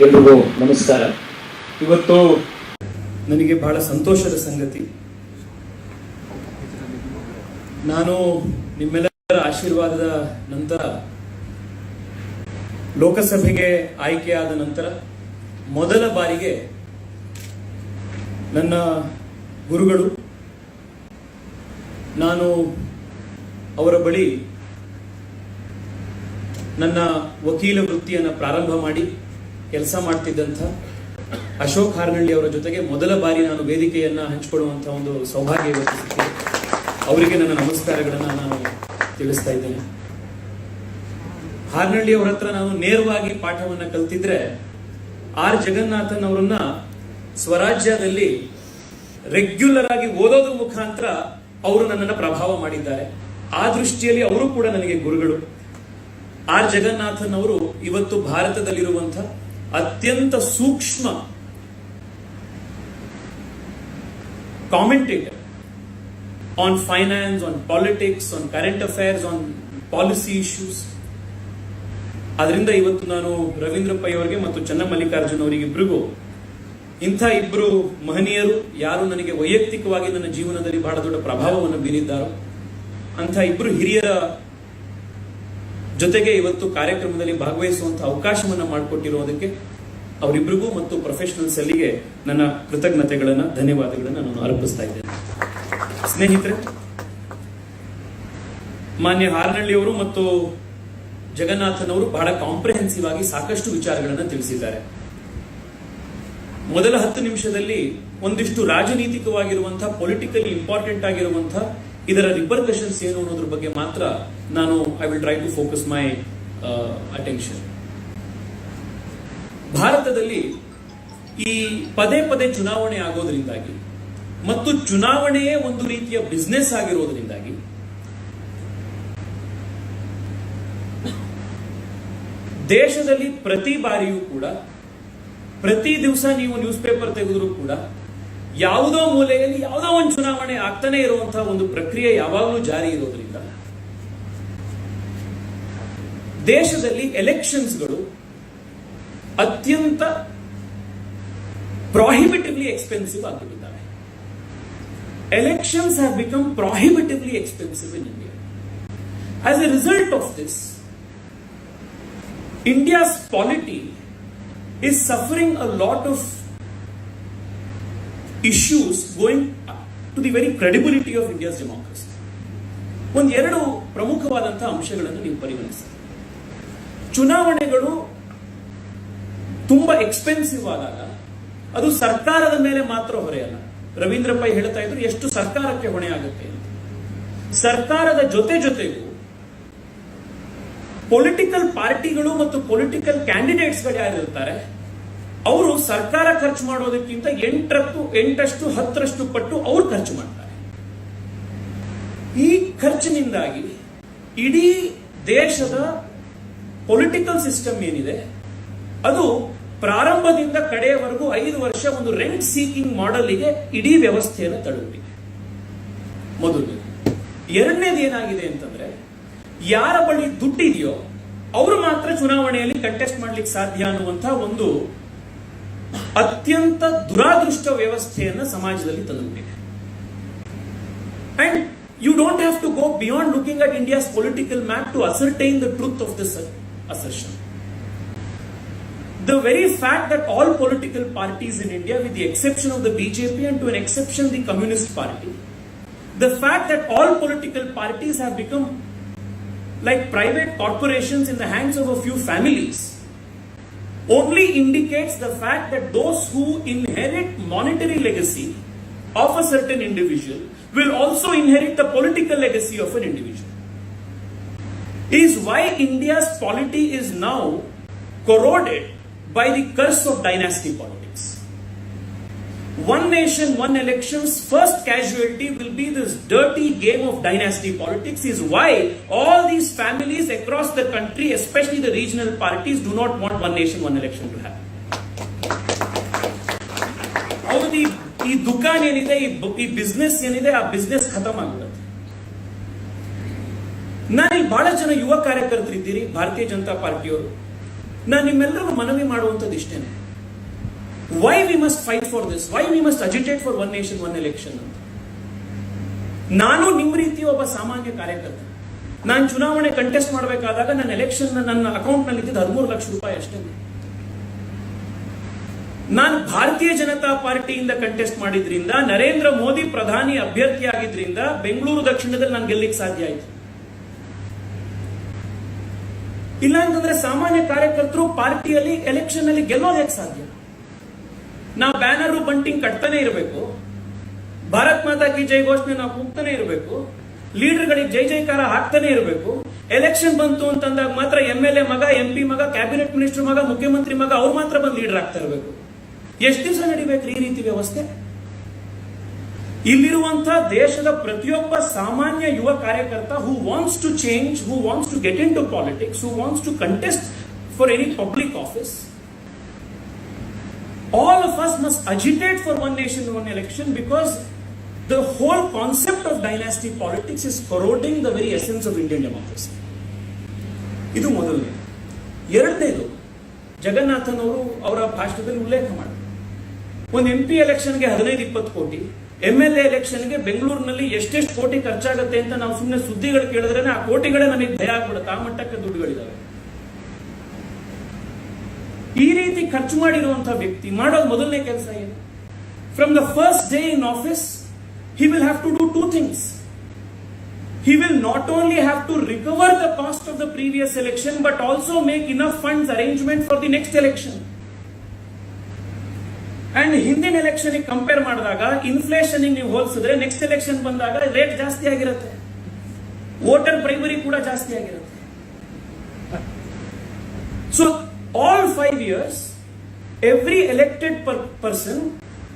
ಎಲ್ರಿಗೂ ನಮಸ್ಕಾರ. ಇವತ್ತು ನನಗೆ ಬಹಳ ಸಂತೋಷದ ಸಂಗತಿ, ನಾನು ನಿಮ್ಮೆಲ್ಲರ ಆಶೀರ್ವಾದದ ನಂತರ ಲೋಕಸಭೆಗೆ ಆಯ್ಕೆಯಾದ ನಂತರ ಮೊದಲ ಬಾರಿಗೆ ನನ್ನ ಗುರುಗಳು ನಾನು ಅವರ ಬಳಿ ನನ್ನ ವಕೀಲ ವೃತ್ತಿಯನ್ನು ಪ್ರಾರಂಭ ಮಾಡಿ ಕೆಲಸ ಮಾಡ್ತಿದ್ದಂಥ ಅಶೋಕ್ ಹಾರ್ನಳ್ಳಿ ಅವರ ಜೊತೆಗೆ ಮೊದಲ ಬಾರಿ ನಾನು ವೇದಿಕೆಯನ್ನು ಹಂಚಿಕೊಳ್ಳುವಂಥ ಒಂದು ಸೌಭಾಗ್ಯ ಇವತ್ತು ಸಿಕ್ಕಿದೆ. ಅವರಿಗೆ ನನ್ನ ನಮಸ್ಕಾರಗಳನ್ನು ನಾನು ತಿಳಿಸ್ತಾ ಇದ್ದೇನೆ. ಹಾರ್ನಳ್ಳಿ ಅವರ ಹತ್ರ ನಾನು ನೇರವಾಗಿ ಪಾಠವನ್ನು ಕಲ್ತಿದ್ರೆ ಆರ್ ಜಗನ್ನಾಥನ್ ಅವರನ್ನ ಸ್ವರಾಜ್ಯದಲ್ಲಿ ರೆಗ್ಯುಲರ್ ಆಗಿ ಓದೋದ್ರ ಮುಖಾಂತರ ಅವರು ನನ್ನನ್ನು ಪ್ರಭಾವ ಮಾಡಿದ್ದಾರೆ. ಆ ದೃಷ್ಟಿಯಲ್ಲಿ ಅವರು ಕೂಡ ನನಗೆ ಗುರುಗಳು. ಆರ್ ಜಗನ್ನಾಥನ್ ಅವರು ಇವತ್ತು ಭಾರತದಲ್ಲಿರುವಂತಹ ಅತ್ಯಂತ ಸೂಕ್ಷ್ಮ commentator on finance, on politics, on current affairs, on policy issues. ಅದರಿಂದ ಇವತ್ತು ನಾನು ರವೀಂದ್ರ ಪೈ ಅವರಿಗೆ ಮತ್ತು ಚನ್ನಮಲ್ಲಿಕಾರ್ಜುನ್ ಅವರಿಗಿಬ್ಬರಿಗೂ ಇಂಥ ಇಬ್ಬರು ಮಹನೀಯರು ಯಾರು ನನಗೆ ವೈಯಕ್ತಿಕವಾಗಿ ನನ್ನ ಜೀವನದಲ್ಲಿ ಬಹಳ ದೊಡ್ಡ ಪ್ರಭಾವವನ್ನು ಬೀರಿದ್ದಾರೋ ಅಂಥ ಇಬ್ಬರು ಹಿರಿಯರ ಜೊತೆಗೆ ಇವತ್ತು ಕಾರ್ಯಕ್ರಮದಲ್ಲಿ ಭಾಗವಹಿಸುವಂತಹ ಅವಕಾಶವನ್ನು ಮಾಡಿಕೊಟ್ಟಿರುವುದಕ್ಕೆ ಅವರಿಬ್ಬರಿಗೂ ಮತ್ತು ಪ್ರೊಫೆಷನಲ್ ಸೆಲ್ಲಿಗೆ ನನ್ನ ಕೃತಜ್ಞತೆಗಳನ್ನು, ಧನ್ಯವಾದಗಳನ್ನು ನಾನು ಅರ್ಪಿಸ್ತಾ ಇದ್ದೇನೆ. ಸ್ನೇಹಿತರೆ, ಮಾನ್ಯ ಹಾರ್ನಳ್ಳಿ ಅವರು ಮತ್ತು ಜಗನ್ನಾಥನ್ ಅವರು ಬಹಳ ಕಾಂಪ್ರಿಹೆನ್ಸಿವ್ ಆಗಿ ಸಾಕಷ್ಟು ವಿಚಾರಗಳನ್ನು ತಿಳಿಸಿದ್ದಾರೆ. ಮೊದಲ 10 ನಿಮಿಷದಲ್ಲಿ ಒಂದಿಷ್ಟು ರಾಜನೀತಿಕವಾಗಿರುವಂತಹ, ಪೊಲಿಟಿಕಲಿ ಇಂಪಾರ್ಟೆಂಟ್ ಆಗಿರುವಂತಹ ಇದರ ರಿಪರ್ಕಷನ್ಸ್ ಏನು ಅನ್ನೋದ್ರ ಬಗ್ಗೆ ಮಾತ್ರ ನಾನು I will try to focus my attention. ಭಾರತದಲ್ಲಿ ಈ ಪದೇ ಪದೇ ಚುನಾವಣೆ ಆಗೋದ್ರಿಂದಾಗಿ ಮತ್ತು ಚುನಾವಣೆಯೇ ಒಂದು ರೀತಿಯ ಬಿಸ್ನೆಸ್ ಆಗಿರೋದ್ರಿಂದಾಗಿ ದೇಶದಲ್ಲಿ ಪ್ರತಿ ಬಾರಿಯೂ ಕೂಡ, ಪ್ರತಿ ದಿವಸ ನೀವು ನ್ಯೂಸ್ ಪೇಪರ್ ತೆಗೆದರೂ ಕೂಡ ಯಾವುದೋ ಮೂಲೆಯಲ್ಲಿ ಯಾವುದೋ ಒಂದು ಚುನಾವಣೆ ಆಗ್ತಾನೆ ಇರುವಂತಹ ಒಂದು ಪ್ರಕ್ರಿಯೆ ಯಾವಾಗಲೂ ಜಾರಿ ಇರೋದ್ರಿಂದ ದೇಶದಲ್ಲಿ ಎಲೆಕ್ಷನ್ಸ್ಗಳು ಅತ್ಯಂತ ಪ್ರಾಹಿಬಿಟಿವ್ಲಿ ಎಕ್ಸ್ಪೆನ್ಸಿವ್ ಆಗಿಬಿಟ್ಟಿದ್ದಾವೆ. Elections have become prohibitively expensive in India. As a result of this, India's polity is suffering a lot of issues going to the very credibility of India's democracy. ಒಂದೆರಡು ಪ್ರಮುಖವಾದಂತಹ ಅಂಶಗಳನ್ನು ನೀವು ಪರಿಗಣಿಸಿ. ಚುನಾವಣೆಗಳು ತುಂಬಾ ಎಕ್ಸ್ಪೆನ್ಸಿವ್ ಆದಾಗ ಅದು ಸರ್ಕಾರದ ಮೇಲೆ ಮಾತ್ರ ಹೊರೆಯಲ್ಲ. ರವೀಂದ್ರ ಪೈ ಹೇಳ್ತಾ ಇದ್ರು ಎಷ್ಟು ಸರ್ಕಾರಕ್ಕೆ ಹೊಣೆ ಆಗುತ್ತೆ ಅಂತ. ಸರ್ಕಾರದ ಜೊತೆಗೂ ಪೊಲಿಟಿಕಲ್ ಪಾರ್ಟಿಗಳು ಮತ್ತು ಪೊಲಿಟಿಕಲ್ ಕ್ಯಾಂಡಿಡೇಟ್ಸ್ಗಳು ಯಾರಿರ್ತಾರೆ ಅವರು ಸರ್ಕಾರ ಖರ್ಚು ಮಾಡೋದಕ್ಕಿಂತ 8-10 ಪಟ್ಟು ಅವ್ರು ಖರ್ಚು ಮಾಡ್ತಾರೆ. ಈ ಖರ್ಚಿನಿಂದಾಗಿ ಇಡೀ ದೇಶದ ಪೊಲಿಟಿಕಲ್ ಸಿಸ್ಟಮ್ ಏನಿದೆ ಅದು ಪ್ರಾರಂಭದಿಂದ ಕಡೆಯವರೆಗೂ 5 ವರ್ಷ ಒಂದು ರೆಂಟ್ ಸೀಕಿಂಗ್ ಮಾಡೆಲ್ಗೆ ಇಡೀ ವ್ಯವಸ್ಥೆಯನ್ನು ತಳ್ಳಿಬಿಟ್ಟಿದೆ. ಮೊದಲು. ಎರಡನೇದು ಏನಾಗಿದೆ ಅಂತಂದ್ರೆ, ಯಾರ ಬಳಿ ದುಡ್ಡಿದೆಯೋ ಅವರು ಮಾತ್ರ ಚುನಾವಣೆಯಲ್ಲಿ ಕಂಟೆಸ್ಟ್ ಮಾಡ್ಲಿಕ್ಕೆ ಸಾಧ್ಯ ಅನ್ನುವಂತಹ ಒಂದು ಅತ್ಯಂತ ದುರಾದೃಷ್ಟ ವ್ಯವಸ್ಥೆಯನ್ನ ಸಮಾಜದಲ್ಲಿ ತಂದುಬಿಟ್ಟಿದೆ. And you don't have to go beyond looking at India's political map to ascertain the truth of this assertion. The very fact that all political parties in India, with the exception of the BJP and to an exception the Communist Party, the fact that all political parties have become like private corporations in the hands of a few families only indicates the fact that those who inherit monetary legacy of a certain individual will also inherit the political legacy of an individual. Is why India's polity is now corroded by the curse of dynasty politics. One nation, one election's first casualty will be this dirty game of dynasty politics. Is why all these families across the country, especially the regional parties, do not want one nation, one election to happen. ಅವತ್ತು ಈ ದುಕಾನ್ ಏನಿದೆ, ಈ business ಏನಿದೆ, ಆ business ಖತಮ್ ಆಗ್ಬಿಡುತ್ತೆ. ನಾನಿಲ್ಲಿ ಬಹಳ ಜನ ಯುವ ಕಾರ್ಯಕರ್ತರಿದ್ದೀರಿ, ಭಾರತೀಯ ಜನತಾ ಪಾರ್ಟಿಯವರು. ನಾನು ನಿಮ್ಮೆಲ್ಲರಿಗೂ ಮನವಿ ಮಾಡುವಂಥದ್ದು ಇಷ್ಟೇನೆ. Why we must fight for this, why we must agitate for one nation one election ಅಂತ. ನಾನು ನಿಮ್ಮ ರೀತಿ ಒಬ್ಬ ಸಾಮಾನ್ಯ ಕಾರ್ಯಕರ್ತ. ನಾನು ಚುನಾವಣೆ ಕಂಟೆಸ್ಟ್ ಮಾಡಬೇಕಾದಾಗ ನನ್ನ ಎಲೆಕ್ಷನ್ ನನ್ನ ಅಕೌಂಟ್ ನಲ್ಲಿ ಇದ್ದಿದ್ದು 13 ಲಕ್ಷ ರೂಪಾಯಿ ಅಷ್ಟೇ. ನಾನು ಭಾರತೀಯ ಜನತಾ ಪಾರ್ಟಿಯಿಂದ ಕಂಟೆಸ್ಟ್ ಮಾಡಿದ್ರಿಂದ, ನರೇಂದ್ರ ಮೋದಿ ಪ್ರಧಾನಿ ಅಭ್ಯರ್ಥಿ ಆಗಿದ್ರಿಂದ ಬೆಂಗಳೂರು ದಕ್ಷಿಣದಲ್ಲಿ ನಾನು ಗೆಲ್ಲಿಕ್ಕೆ ಸಾಧ್ಯ ಆಯಿತು. ಇಲ್ಲ ಅಂತಂದ್ರೆ ಸಾಮಾನ್ಯ ಕಾರ್ಯಕರ್ತರು ಪಾರ್ಟಿಯಲ್ಲಿ ಎಲೆಕ್ಷನ್ ಅಲ್ಲಿ ಗೆಲ್ಲೋದು ಹೇಗೆ ಸಾಧ್ಯ? ನಾವು ಬ್ಯಾನರ್ ಬಂಟಿಂಗ್ ಕಟ್ತಾನೆ ಇರಬೇಕು, ಭಾರತ್ ಮಾತಾ ಕಿ ಜೈ ಘೋಷಣೆ ನಾವು ಕೂಗ್ತಾನೆ ಇರಬೇಕು, ಲೀಡರ್ಗಳಿಗೆ ಜೈ ಜೈಕಾರ ಹಾಕ್ತಾನೆ ಇರಬೇಕು. ಎಲೆಕ್ಷನ್ ಬಂತು ಅಂತಂದಾಗ ಮಾತ್ರ MLA ಮಗ, MP ಮಗ, ಕ್ಯಾಬಿನೆಟ್ ಮಿನಿಸ್ಟರ್ ಮಗ, ಮುಖ್ಯಮಂತ್ರಿ ಮಗ ಅವ್ರು ಮಾತ್ರ ಬಂದು ಲೀಡರ್ ಆಗ್ತಾ ಇರಬೇಕು. ಎಷ್ಟು ದಿವಸ ನಡಿಬೇಕು ಈ ರೀತಿ ವ್ಯವಸ್ಥೆ? ಇಲ್ಲಿರುವಂತಹ ದೇಶದ ಪ್ರತಿಯೊಬ್ಬ ಸಾಮಾನ್ಯ ಯುವ ಕಾರ್ಯಕರ್ತ who wants to change, who wants to get into politics, who wants to contest for any public office, all of us must agitate for one nation, one election, because the whole concept of dynasty politics is corroding the very essence of Indian democracy. ಇದು ಮೊದಲನೇ. ಎರಡನೇದು, ಜಗನ್ನಾಥನ್ ಅವರು ಅವರ ಭಾಷಣದಲ್ಲಿ ಉಲ್ಲೇಖ ಮಾಡಿದ್ರು, ಒಂದು MP ಎಲೆಕ್ಷನ್ಗೆ 15-20 ಕೋಟಿ, MLA ಎಲೆಕ್ಷನ್ಗೆ ಬೆಂಗಳೂರಿನಲ್ಲಿ ಎಷ್ಟೆಷ್ಟು ಕೋಟಿ ಖರ್ಚಾಗುತ್ತೆ ಅಂತ ನಾವು ಸುಮ್ಮನೆ ಸುದ್ದಿಗಳು ಕೇಳಿದ್ರೆ ಆ ಕೋಟಿಗಳೇ ನನಗೆ ಭಯ ಆಗ್ಬಿಡುತ್ತೆ, ಆ ಮಟ್ಟಕ್ಕೆ ದುಡ್ಡುಗಳಿದಾವೆ. ಈ ರೀತಿ ಖರ್ಚು ಮಾಡಿರುವಂತಹ ವ್ಯಕ್ತಿ ಮಾಡೋದು ಮೊದಲನೇ ಕೆಲಸ ಏನು? From the first day in office he will have to do two things. He will not only have to recover the cost of the previous election, but also make enough funds arrangement for the next election. And ಹಿಂದಿನ election compare ಮಾಡಿದಾಗ inflation ನೀವು ಹೋಲಿಸಿದ್ರೆ next election ಬಂದಾಗ rate ಜಾಸ್ತಿ ಆಗಿರುತ್ತೆ, voter primary ಕೂಡ ಜಾಸ್ತಿ ಆಗಿರುತ್ತೆ. So all 5 years, every elected person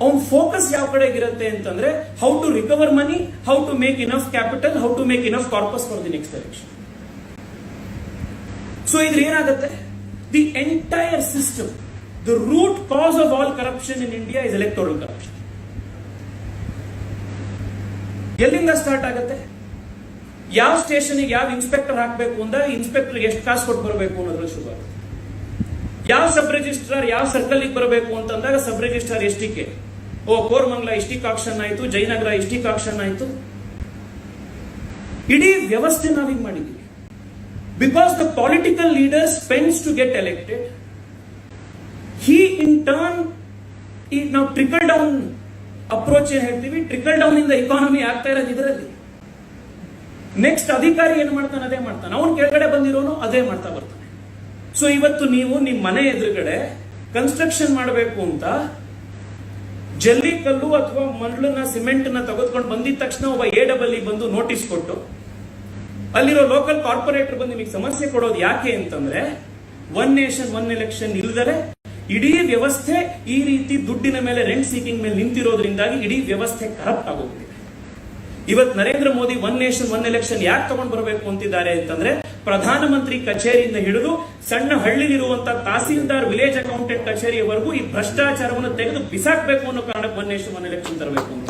on focus ಯಾವ ಕಡೆ ಇರುತ್ತೆ ಅಂತಂದ್ರೆ how to recover money, how to make enough capital, how to make enough corpus for the next election. So ಇದ್ರ ಏನಾಗುತ್ತೆ? The entire system, the root cause of all corruption in India is electoral corruption. ಎಲ್ಲಿಂದ start ಆಗುತ್ತೆ? ಯಾವ ಸ್ಟೇಷನ್ಗೆ ಯಾವ inspector ಹಾಕಬೇಕು ಅಂದಾಗ inspector ಎಷ್ಟು ಕಾಸು ಕೊಟ್ಟು ಬರಬೇಕು ಅನ್ನೋದ್ರಲ್ಲಿ ಶುರು ಆಗುತ್ತೆ. ಯಾವ ಸಬ್ ರಿಜಿಸ್ಟ್ರಾರ್ ಯಾವ ಸರ್ಕಲ್ ಬರಬೇಕು ಅಂತಂದಾಗ ಸಬ್ ರಿಜಿಸ್ಟ್ರಾರ್ ಎಷ್ಟಿಕೆ, ಕೋರಮಂಗಲ ಇಷ್ಟಿಕ್ ಆಕ್ಷನ್ ಆಯ್ತು, ಜಯನಗರ ಇಷ್ಟಿಕ್ ಆಕ್ಷನ್ ಆಯ್ತು. ಇಡೀ ವ್ಯವಸ್ಥೆ ನಾವೀಗ ಮಾಡಿದ್ದೀವಿ. Because the political leader spends to get elected, he in turn, ಈಗ ನಾವು ಟ್ರಿಕಲ್ ಡೌನ್ ಅಪ್ರೋಚ್ ಏನ್ ಹೇಳ್ತೀವಿ, ಟ್ರಿಕಲ್ ಡೌನ್ ಇಂದ ಇಕಾನಮಿ ಆಗ್ತಾ ಇರೋದು ಇದರಲ್ಲಿ. ನೆಕ್ಸ್ಟ್ ಅಧಿಕಾರಿ ಏನ್ ಮಾಡ್ತಾನೆ ಅದೇ ಮಾಡ್ತಾನೆ, ಅವನು ಕೆಳಗಡೆ ಬಂದಿರೋನು ಅದೇ ಮಾಡ್ತಾ ಬರ್ತಾನೆ. ಸೊ ಇವತ್ತು ನೀವು ನಿಮ್ಮ ಮನೆ ಎದುರುಗಡೆ ಕನ್ಸ್ಟ್ರಕ್ಷನ್ ಮಾಡಬೇಕು ಅಂತ ಜಲ್ಲಿ ಕಲ್ಲು ಅಥವಾ ಮರಳನ್ನ ಸಿಮೆಂಟ್ ನ ತೆಗೆದುಕೊಂಡು ಬಂದಿದ ತಕ್ಷಣ ಒಬ್ಬ AEE ಬಂದು ನೋಟಿಸ್ ಕೊಟ್ಟು ಅಲ್ಲಿರೋ ಲೋಕಲ್ ಕಾರ್ಪೊರೇಟರ್ ಬಂದು ನಿಮಗೆ ಸಮಸ್ಯೆ ಕೊಡೋದು ಯಾಕೆ ಅಂತಂದ್ರೆ ಒನ್ ನೇಷನ್ ಒನ್ ಎಲೆಕ್ಷನ್ ಇಲ್ಲದರೆ ಇಡೀ ವ್ಯವಸ್ಥೆ ಈ ರೀತಿ ದುಡ್ಡಿನ ಮೇಲೆ ರೆಂಟ್ ಸೀಕಿಂಗ್ ಮೇಲೆ ನಿಂತಿರೋದ್ರಿಂದಾಗಿ ಇಡೀ ವ್ಯವಸ್ಥೆ ಕರಪ್ಟ್ ಆಗೋಗ್ತಿದೆ. ಇವತ್ತು Narendra Modi one nation one election ಯಾಕೆ ತಗೊಂಡು ಬರಬೇಕು ಅಂತಿದ್ದಾರೆ ಅಂತಂದ್ರೆ ಪ್ರಧಾನಮಂತ್ರಿ ಕಚೇರಿಯಿಂದ ಹಿಡಿದು ಸಣ್ಣ ಹಳ್ಳಿಲಿರುವಂತಹ ತಹಸೀಲ್ದಾರ್ ವಿಲೇಜ್ ಅಕೌಂಟೆಂಟ್ ಕಚೇರಿಯವರೆಗೂ ಈ ಭ್ರಷ್ಟಾಚಾರವನ್ನು ತೆಗೆದು ಬಿಸಾಕಬೇಕು ಅನ್ನೋ ಕಾರಣಕ್ಕೆ ಒನ್ ನೇಷನ್ ಒನ್ ಎಲೆಕ್ಷನ್ ತರಬೇಕು ಅಂತ.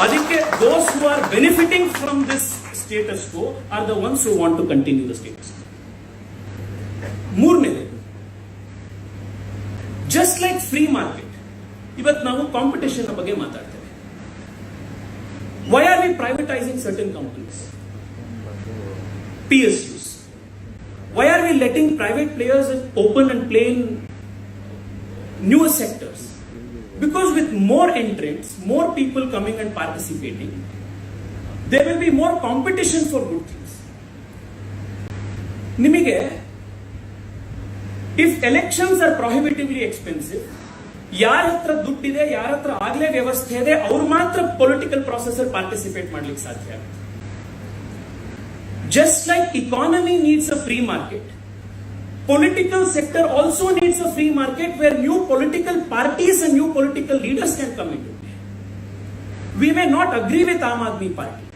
ಅದಕ್ಕೆ those who are benefiting from this status quo or the ones who want to continue the status. ಮೂರನೇದು, ಜಸ್ಟ್ ಲೈಕ್ ಫ್ರೀ ಮಾರ್ಕೆಟ್, ಇವತ್ತು ನಾವು ಕಾಂಪಿಟೇಷನ್ ಬಗ್ಗೆ ಮಾತಾಡ್ತೇವೆ. Why are we privatizing certain companies? PSUs. Why are we letting private players open and play in newer sectors? Because with more entrants, more people coming and participating, there will be more competition for good things. Nimige, if elections are prohibitively expensive, ಯಾರ ಹತ್ರ ದುಡ್ಡಿದೆ, ಯಾರ ಹತ್ರ ಆಗ್ಲೇ ವ್ಯವಸ್ಥೆ ಇದೆ, ಅವ್ರು ಮಾತ್ರ ಪೊಲಿಟಿಕಲ್ ಪ್ರಾಸೆಸ್ ಅಲ್ಲಿ ಪಾರ್ಟಿಸಿಪೇಟ್ ಮಾಡ್ಲಿಕ್ಕೆ ಸಾಧ್ಯ ಆಗುತ್ತೆ. Just like economy needs a free market, political sector also needs a free market where new political parties and new political leaders can come in. We may not agree with Aam Aadmi Party,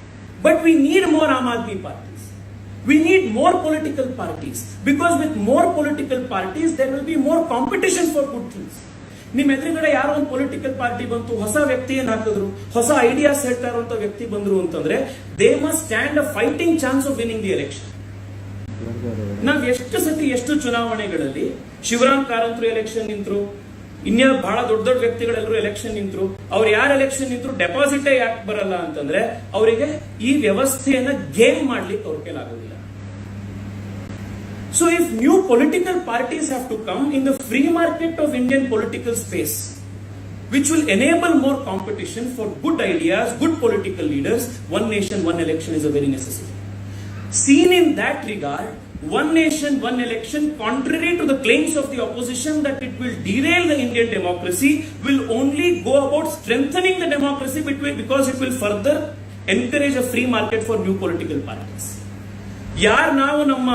but we need more Aam Aadmi parties. We need more political parties, because with more political parties there will be more competition for good things. ನಿಮ್ಮ ಎದುರುಗಡೆ ಯಾರೋ ಒಂದು political party ಬಂತು, ಹೊಸ ವ್ಯಕ್ತಿಯನ್ನು ಹಾಕಿದ್ರು, ಹೊಸ ideas ಹೇಳ್ತಾ ಇರುವಂತ ವ್ಯಕ್ತಿ ಬಂದ್ರು ಅಂತಂದ್ರೆ they must stand a fighting chance of winning the election. ನಾವ್ ಎಷ್ಟು ಸತಿ ಎಷ್ಟು ಚುನಾವಣೆಗಳಲ್ಲಿ ಶಿವರಾಮ್ ಕಾರಂತರು ಎಲೆಕ್ಷನ್ ನಿಂತರು, ಇನ್ಯಾರು ಬಹಳ ದೊಡ್ಡ ದೊಡ್ಡ ವ್ಯಕ್ತಿಗಳೆಲ್ಲರೂ ಎಲೆಕ್ಷನ್ ನಿಂತರು. ಅವ್ರು ಯಾರು ಎಲೆಕ್ಷನ್ ನಿಂತರು ಡೆಪಾಸಿಟೇ ಯಾಕೆ ಬರಲ್ಲ ಅಂತಂದ್ರೆ ಅವರಿಗೆ ಈ ವ್ಯವಸ್ಥೆಯನ್ನ ಗೇಮ್ ಮಾಡ್ಲಿಕ್ಕೆ ಅವ್ರ ಕೈಲಾಗೋದಿಲ್ಲ. So if new political parties have to come in the free market of Indian political space, which will enable more competition for good ideas, good political leaders, one nation, one election is a very necessary. Seen in that regard, one nation, one election, contrary to the claims of the opposition that it will derail the Indian democracy, will only go about strengthening the democracy because it will further encourage a free market for new political parties. ಯಾರು ನಾವು ನಮ್ಮ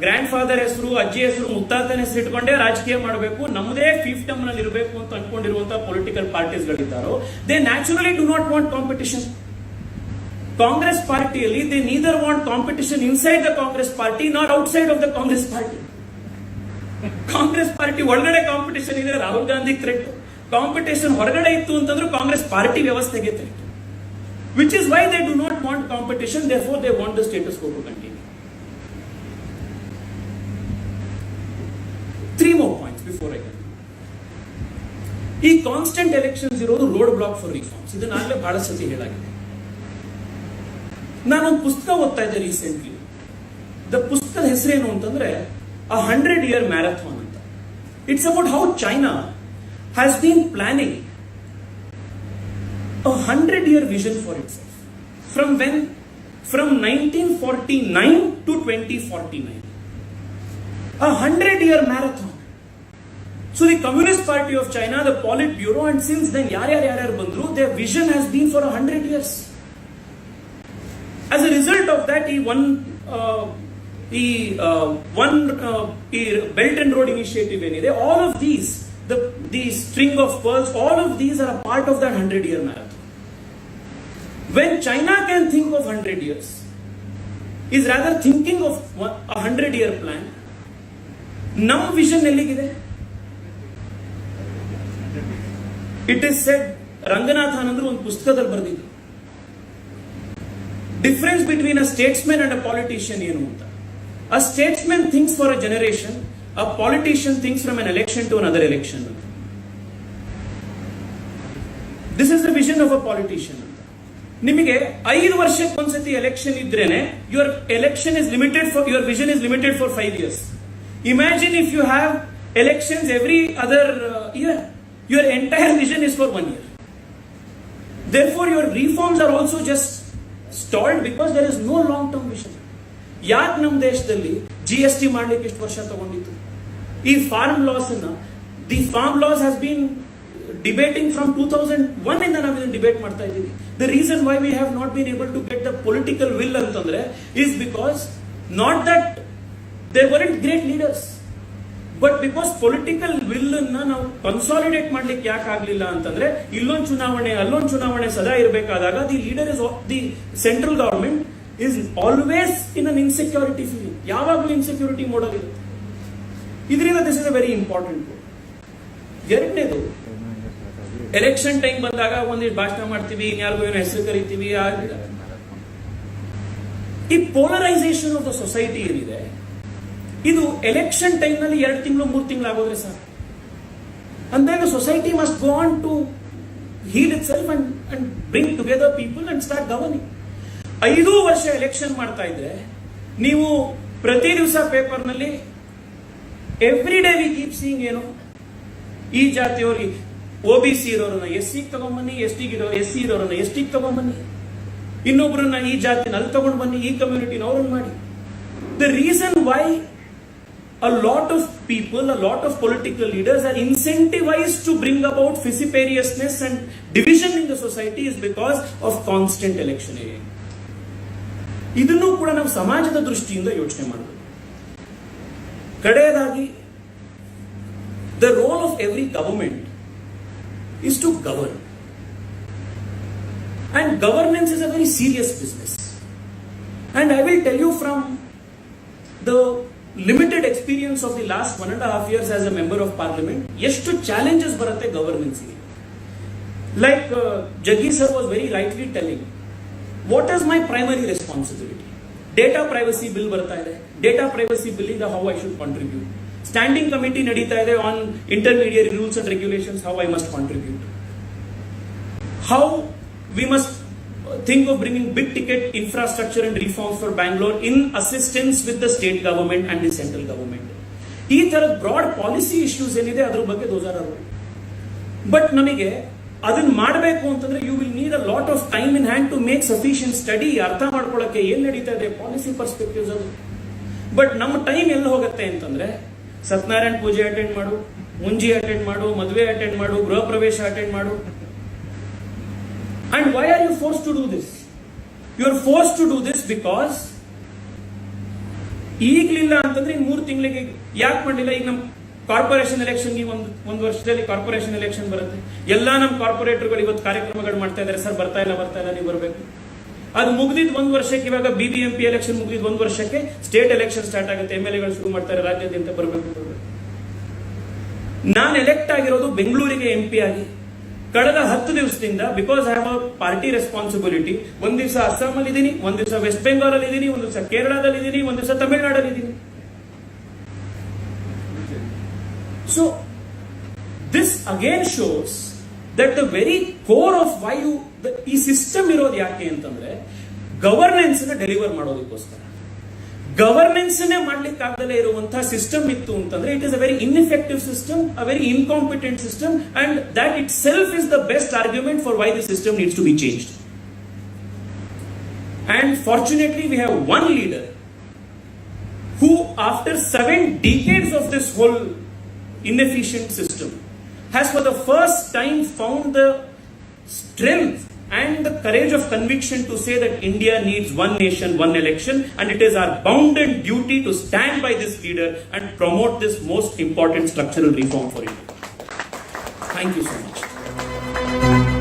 grand father ಹೆಸರು, ಅಜ್ಜಿ ಹೆಸರು, ಮುತ್ತಾತನ ಹೆಸರು ಇಟ್ಕೊಂಡೇ ರಾಜಕೀಯ ಮಾಡಬೇಕು, ನಮ್ಮದೇ ಫಿಫ್ಟಮ್ ನಲ್ಲಿ ಇರಬೇಕು ಅಂತ ಅನ್ಕೊಂಡಿರುವಂತಹ ಪೊಲಿಟಿಕಲ್ ಪಾರ್ಟೀಸ್ ಗಳಿದ್ದಾರೋ, they naturally do not want competition. Congress ಪಾರ್ಟಿಯಲ್ಲಿ they neither want competition inside the Congress party not outside of the Congress party. Congress party ಒಳಗಡೆ ಕಾಂಪಿಟಿಷನ್ ಇದೆ, ರಾಹುಲ್ ಗಾಂಧಿ ಥ್ರೆಟ್. ಕಾಂಪಿಟಿಷನ್ ಹೊರಗಡೆ ಇತ್ತು ಅಂತಂದ್ರೂ ಕಾಂಗ್ರೆಸ್ ಪಾರ್ಟಿ ವ್ಯವಸ್ಥೆಗೆ threat. Which is why they do not want competition, therefore they want the status quo to continue. 3 more points before I continue. ಈ constant elections ಇರೋದು road block for reforms. ಇದನ್ನಾಗಲೇ ಬಹಳ ಸತಿ ಹೇಳಾಗಿದೆ. ನಾನೊಂದು ಪುಸ್ತಕ ಓದ್ತಾ ಇದ್ದೆ ರೀಸೆಂಟ್ಲಿ. ಪುಸ್ತಕದ ಹೆಸರೇನು ಅಂತಂದ್ರೆ A 100-year Marathon ಅಂತ. It's about how China has been planning a 100-year vision for itself. From when? From 1949 to 2049. A 100-year marathon. So the Communist Party of China, the Politburo, and since then, yar bandru, their vision has been for 100 years. As a result of that, he won Belt and Road Initiative. All of these, the string of pearls, all of these are a part of that 100-year marathon. When China can think of 100 years, is rather thinking of a 100-year plan. Nam vision elligide. It is said, Ranganathan andru ಒಂದು ಪುಸ್ತಕದಲ್ಲಿ ಬರೆದಿದ್ರು, difference between a statesman and a politician ಏನು ಅಂತ. A statesman thinks for a generation, a politician thinks from an election to another election. This is the vision of a politician. ನಿಮಗೆ 5 ವರ್ಷಕ್ಕೆ ಒಂದ್ಸತಿ election ಇದ್ರೇನೆ your election is limited for, your vision is limited for 5 years. Imagine if you have elections every other year, your entire vision is for 1 year. Therefore your reforms are also just stalled because there is no long term vision. ಯಾಕೆ ನಮ್ಮ ದೇಶದಲ್ಲಿ GST ಮಾಡ್ಲಿಕ್ಕೆ ಎಷ್ಟು ವರ್ಷ ತಗೊಂಡಿತ್ತು? ಈ farm laws ಅನ್ನ, the farm laws has been debating from 2001 ಇಂದ ನಾವು ಇದನ್ನ ಡಿಬೇಟ್ ಮಾಡ್ತಾ ಇದ್ದೀವಿ. The reason why we have not been able to get the political will ಅಂತಂದ್ರೆ is because not that there weren't great leaders, but because political will ಅನ್ನ ನಾವು consolidate ಮಾಡ್ಲಿಕ್ಕೆ ಯಾಕೆ ಆಗ್ಲಿಲ್ಲ ಅಂತಂದ್ರೆ ಇಲ್ಲೊಂದು ಚುನಾವಣೆ ಅಲ್ಲೊಂದು ಚುನಾವಣೆ ಸದಾ ಇರಬೇಕಾದಾಗ the leader is the central government is always in an insecurity feeling. ಯಾವಾಗಲೂ ಇನ್ಸೆಕ್ಯೂರಿಟಿ ಮೋಡಲ್ ಇರುತ್ತೆ. ಇದರಿಂದ this is a very important. ಎರಡನೇದು, ಎಲೆಕ್ಷನ್ ಟೈಮ್ ಬಂದಾಗ ಒಂದಿಷ್ಟು ಭಾಷಣ ಮಾಡ್ತೀವಿ, ಇನ್ಯಾರಿಗೂ ಏನೋ ಹೆಸರು ಕರಿತೀವಿ. ಈ ಪೋಲರೈಸೇಷನ್ ಆಫ್ ದ ಸೊಸೈಟಿ ಏನಿದೆ, ಇದು ಎಲೆಕ್ಷನ್ ಟೈಮ್ ನಲ್ಲಿ 2 ತಿಂಗಳು 3 ತಿಂಗಳು ಆಗೋದ್ರೆ sir, and then the society must go on to heal itself and bring together people and start governing. 5 ವರ್ಷ ಎಲೆಕ್ಷನ್ ಮಾಡ್ತಾ ಇದ್ರೆ ನೀವು ಪ್ರತಿ ದಿವಸ ಪೇಪರ್ ನಲ್ಲಿ every day we keep seeing ಏನು, ಈ ಜಾತಿಯವ್ರಿಗೆ OBC ಇರೋರನ್ನ SC ತಗೊಂಡ್ಬನ್ನಿ, SC ಇರೋರನ್ನ ST ತಗೊಂಡ್ಬನ್ನಿ, ಇನ್ನೊಬ್ರನ್ನ ಈ ಜಾತಿನ ಅಲ್ಲಿ ತಗೊಂಡ್ ಬನ್ನಿ, ಈ ಕಮ್ಯುನಿಟಿನ ಅವ್ರನ್ನ ಮಾಡಿ. The reason Y a lot of people, a lot of political leaders are incentivized to bring about vociferousness and division in the society is because of constant electioneering. ಇದನ್ನು ಕೂಡ ನಾವು ಸಮಾಜದ ದೃಷ್ಟಿಯಿಂದ ಯೋಚನೆ ಮಾಡಬೇಕು. ಕಡೆಯದಾಗಿ, the role of every government is to govern, and governance is a very serious business. And I will tell you from the limited experience of the last 1.5 years as a member of parliament, ಎಷ್ಟು challenges ಬರುತ್ತೆ governance ಗೆ. Like Jaggi sir was very rightly telling, what is my primary responsibility? Data privacy bill ಬರ್ತಾ ಇದೆ. Data privacy bill ಇಂದ how I should contribute. Standing committee ನಡೀತಾ ಇದೆ on intermediate rules and regulations, how I must contribute. How we must think of bringing big ticket infrastructure and reforms for Bangalore in assistance with the state government and the central government. ಈ ತರದ broad policy issues ಏನಿದೆ ಅದ್ರ ಬಗ್ಗೆ those are our. But ನಮಗೆ ಅದನ್ನ ಮಾಡಬೇಕು ಅಂತಂದ್ರೆ you will need a lot of time in hand to make sufficient study, ಅರ್ಥ ಮಾಡ್ಕೊಳ್ಳೋಕೆ ಏನ್ ನಡೀತಾ ಇದೆ ಪಾಲಿಸಿ ಪರ್ಸ್ಪೆಕ್ಟಿವ್ಸ್ ಅದು. ಬಟ್ ನಮ್ಮ ಟೈಮ್ ಎಲ್ಲಿ ಹೋಗುತ್ತೆ ಅಂತಂದ್ರೆ ಸತ್ಯನಾರಾಯಣ ಪೂಜೆ ಅಟೆಂಡ್ ಮಾಡು, ಮುಂಜಿ ಅಟೆಂಡ್ ಮಾಡು, ಮದುವೆ ಅಟೆಂಡ್ ಮಾಡು, ಗೃಹ ಪ್ರವೇಶ ಅಟೆಂಡ್ ಮಾಡು. And why are you forced to do this? You are forced to do this because ಈಗಲಿಲ್ಲ ಅಂತಂದ್ರೆ ಇನ್ನು 3 ತಿಂಗಳಿಗೆ ಯಾಕೆ ಮಾಡಲಿಲ್ಲ? ಈಗ ನಮ್ಮ ಕಾರ್ಪೊರೇಷನ್ ಎಲೆಕ್ಷನ್ ಒಂದು ವರ್ಷದಲ್ಲಿ ಕಾರ್ಪೊರೇಷನ್ ಎಲೆಕ್ಷನ್ ಬರುತ್ತೆ. ಎಲ್ಲಾ ನಮ್ಮ ಕಾರ್ಪೊರೇಟರ್ಗಳು ಇವತ್ತು ಕಾರ್ಯಕ್ರಮಗಳು ಮಾಡ್ತಾ ಇದ್ದಾರೆ, ಸರ್ ಬರ್ತಾ ಇಲ್ಲ ನೀವು ಬರಬೇಕು. ಅದು ಮುಗಿದಿದ್ದು 1 ವರ್ಷಕ್ಕೆ, ಇವಾಗ BBMP ಎಲೆಕ್ಷನ್ ಮುಗಿದಿದ್ದು 1 ವರ್ಷಕ್ಕೆ ಸ್ಟೇಟ್ ಎಲೆಕ್ಷನ್ ಸ್ಟಾರ್ಟ್ ಆಗುತ್ತೆ, MLAಗಳು ಶುರು ಮಾಡ್ತಾರೆ ರಾಜ್ಯಾದ್ಯಂತ ಬರಬೇಕು. ನಾನು ಎಲೆಕ್ಟ್ ಆಗಿರೋದು ಬೆಂಗಳೂರಿಗೆ MP ಆಗಿ. ಕಳೆದ 10 ದಿವಸದಿಂದ because I have a party responsibility, ಒಂದ್ ದಿವಸ ಅಸ್ಸಾಂ ಅಲ್ಲಿ ಇದ್ದೀನಿ, ಒಂದ್ ದಿವಸ ವೆಸ್ಟ್ ಬೆಂಗಾಲ್ ಅಲ್ಲಿ ಇದ್ದೀನಿ, ಒಂದ್ ದಿವಸ ಕೇರಳದಲ್ಲಿ ಇದ್ದೀನಿ, ಒಂದ್ ದಿವಸ ತಮಿಳುನಾಡಲ್ಲಿ ಇದ್ದೀನಿ. So this again shows that the very core of why you ಈ ಸಿಸ್ಟಮ್ ಇರೋದು ಯಾಕೆ ಅಂತಂದ್ರೆ ಗವರ್ನೆನ್ಸ್ ನ ಡೆಲಿವರ್ ಮಾಡೋದಕ್ಕೋಸ್ಕರ. ಗವರ್ನೆನ್ಸ್ ನೇ ಮಾಡ್ಲಿಕ್ಕಾಗದಲ್ಲೇ ಇರುವಂತಹ ಸಿಸ್ಟಮ್ ಇತ್ತು ಅಂತಂದ್ರೆ it is a very ineffective system, a very incompetent system, and that itself is the best argument for why the system needs to be changed. And fortunately we have one leader who after 7 decades of this whole inefficient system has for the first time found the strength and the courage of conviction to say that India needs one nation, one election, and it is our bounden duty to stand by this leader and promote this most important structural reform for India. Thank you so much.